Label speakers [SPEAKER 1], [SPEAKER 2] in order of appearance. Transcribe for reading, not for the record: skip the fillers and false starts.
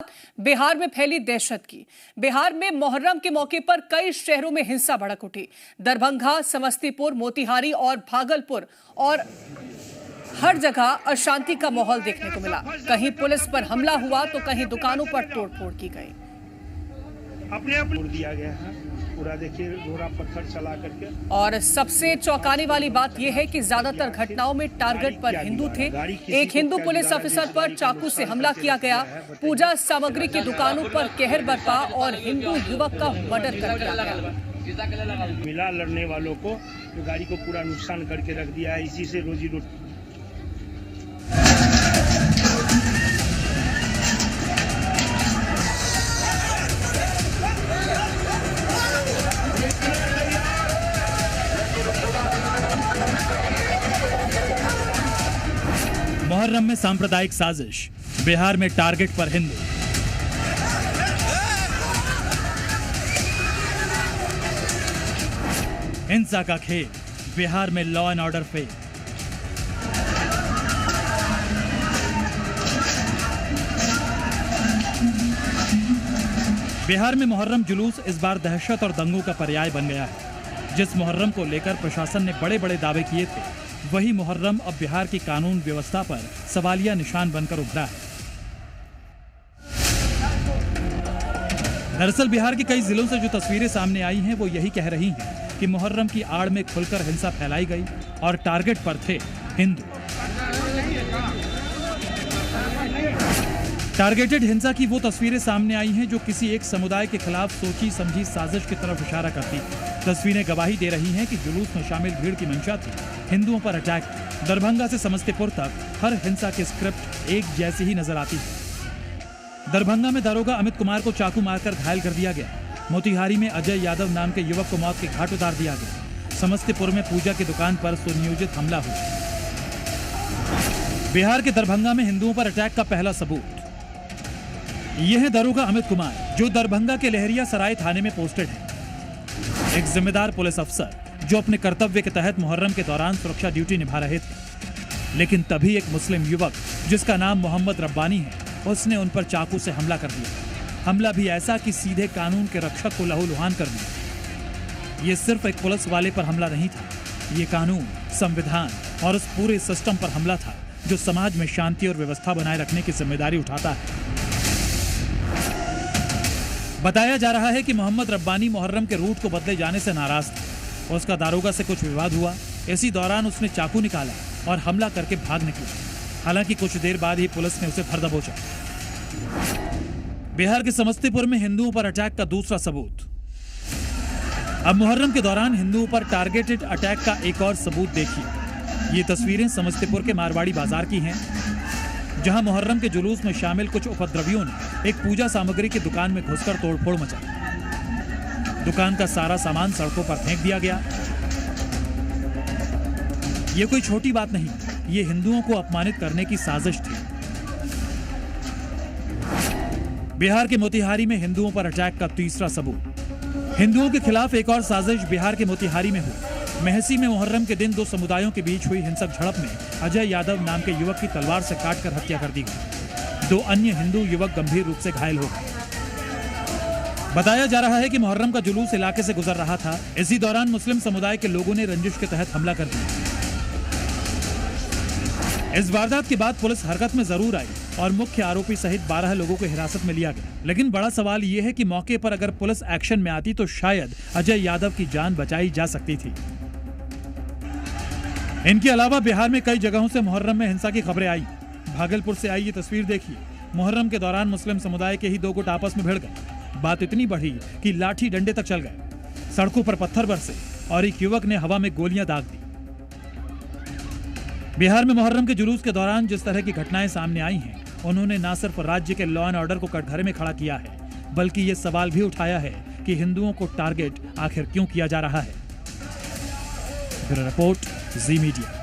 [SPEAKER 1] बिहार में फैली दहशत की। बिहार में मुहर्रम के मौके पर कई शहरों में हिंसा भड़क उठी। दरभंगा, समस्तीपुर, मोतिहारी और भागलपुर और हर जगह अशांति का माहौल देखने को मिला। कहीं पुलिस पर हमला हुआ तो कहीं दुकानों पर तोड़फोड़ की गई।
[SPEAKER 2] अपने दिया गया है पूरा, देखिए रोड़ा पत्थर चला करके।
[SPEAKER 1] और सबसे चौंकाने वाली बात यह है कि ज्यादातर घटनाओं में टारगेट पर हिंदू थे। एक हिंदू पुलिस ऑफिसर पर चाकू से हमला किया गया। पूजा सामग्री की दुकानों पर कहर बरपा और हिंदू युवक का मर्डर कर दिया गया।
[SPEAKER 2] मिला लड़ने वालों को तो गाड़ी को पूरा नुकसान करके रख दिया है। इसी से रोजी रोटी।
[SPEAKER 3] मुहर्रम में सांप्रदायिक साजिश, बिहार में टारगेट पर हिंदू। हिंसा का खेल, बिहार में law and order fail. Bihar में मुहर्रम जुलूस इस बार दहशत और दंगों का पर्याय बन गया है। जिस मुहर्रम को लेकर प्रशासन ने बड़े बड़े दावे किए थे, वही मुहर्रम अब बिहार की कानून व्यवस्था पर सवालिया निशान बनकर उभरा है। दरअसल बिहार के कई जिलों से जो तस्वीरें सामने आई हैं, वो यही कह रही हैं कि मुहर्रम की आड़ में खुलकर हिंसा फैलाई गई और टारगेट पर थे हिंदू। टारगेटेड हिंसा की वो तस्वीरें सामने आई हैं जो किसी एक समुदाय के खिलाफ सोची समझी साजिश की तरफ इशारा करती। तस्वीरें गवाही दे रही हैं कि जुलूस में शामिल भीड़ की मंशा थी हिंदुओं पर अटैक। दरभंगा से समस्तीपुर तक हर हिंसा की स्क्रिप्ट एक जैसी ही नजर आती है। दरभंगा में दारोगा अमित कुमार को चाकू मारकर घायल कर दिया गया। मोतिहारी में अजय यादव नाम के युवक को मौत के घाट उतार दिया गया। समस्तीपुर में पूजा की दुकान पर सुनियोजित हमला हुआ। बिहार के दरभंगा में हिंदुओं पर अटैक का पहला सबूत यह है दारोगा अमित कुमार, जो दरभंगा के लहरिया सराय थाने में पोस्टेड है। एक जिम्मेदार पुलिस अफसर जो अपने कर्तव्य के तहत मुहर्रम के दौरान सुरक्षा ड्यूटी निभा रहे थे। लेकिन तभी एक मुस्लिम युवक जिसका नाम मोहम्मद रब्बानी है, उसने उन पर चाकू से हमला कर दिया। हमला भी ऐसा कि सीधे कानून के रक्षक को लहूलुहान कर दिया। ये सिर्फ एक पुलिस वाले पर हमला नहीं था, ये कानून, संविधान और उस पूरे सिस्टम पर हमला था जो समाज में शांति और व्यवस्था बनाए रखने की जिम्मेदारी उठाता है। बताया जा रहा है कि मोहम्मद रब्बानी मुहर्रम के रूट को बदले जाने से नाराज था। उसका दारोगा से कुछ विवाद हुआ। इसी दौरान उसने चाकू निकाला और हमला करके भाग निकला। हालांकि कुछ देर बाद ही पुलिस ने उसे धर दबोचा। बिहार के समस्तीपुर में हिंदुओं पर अटैक का दूसरा सबूत। अब मुहर्रम के दौरान हिंदुओं पर टारगेटेड अटैक का एक और सबूत देखिए। ये तस्वीरें समस्तीपुर के मारवाड़ी बाजार की हैं, जहां मुहर्रम के जुलूस में शामिल कुछ उपद्रवियों ने एक पूजा सामग्री की दुकान में घुसकर तोड़फोड़ मचाई। दुकान का सारा सामान सड़कों पर फेंक दिया गया। यह कोई छोटी बात नहीं, ये हिंदुओं को अपमानित करने की साजिश थी। बिहार के मोतिहारी में हिंदुओं पर अटैक का तीसरा सबूत। हिंदुओं के खिलाफ एक और साजिश बिहार के मोतिहारी में हुई। मेहसी में मुहर्रम के दिन दो समुदायों के बीच हुई हिंसक झड़प में अजय यादव नाम के युवक की तलवार से काटकर हत्या कर दी गई। दो अन्य हिंदू युवक गंभीर रूप से घायल हो गए। बताया जा रहा है कि मुहर्रम का जुलूस इलाके से गुजर रहा था। इसी दौरान मुस्लिम समुदाय के लोगों ने रंजिश के तहत हमला कर दिया। इस वारदात के बाद पुलिस हरकत में जरूर आई और मुख्य आरोपी सहित 12 लोगों को हिरासत में लिया गया। लेकिन बड़ा सवाल यह है कि मौके पर अगर पुलिस एक्शन में आती तो शायद अजय यादव की जान बचाई जा सकती थी। इनके अलावा बिहार में कई जगहों से मुहर्रम में हिंसा की खबरें आई। भागलपुर से आई ये तस्वीर देखिए। मुहर्रम के दौरान मुस्लिम समुदाय के ही दो गुट आपस में भिड़ गए। बात इतनी बढ़ी कि लाठी डंडे तक चल गए। सड़कों पर पत्थर बरसे और एक युवक ने हवा में गोलियां दाग दी। बिहार में मुहर्रम के जुलूस के दौरान जिस तरह की घटनाएं सामने आई हैं, उन्होंने न सिर्फ राज्य के लॉ एंड ऑर्डर को कटघरे में खड़ा किया है, बल्कि ये सवाल भी उठाया है कि हिंदुओं को टारगेट आखिर क्यों किया जा रहा है। ब्यूरो रिपोर्ट, जी मीडिया।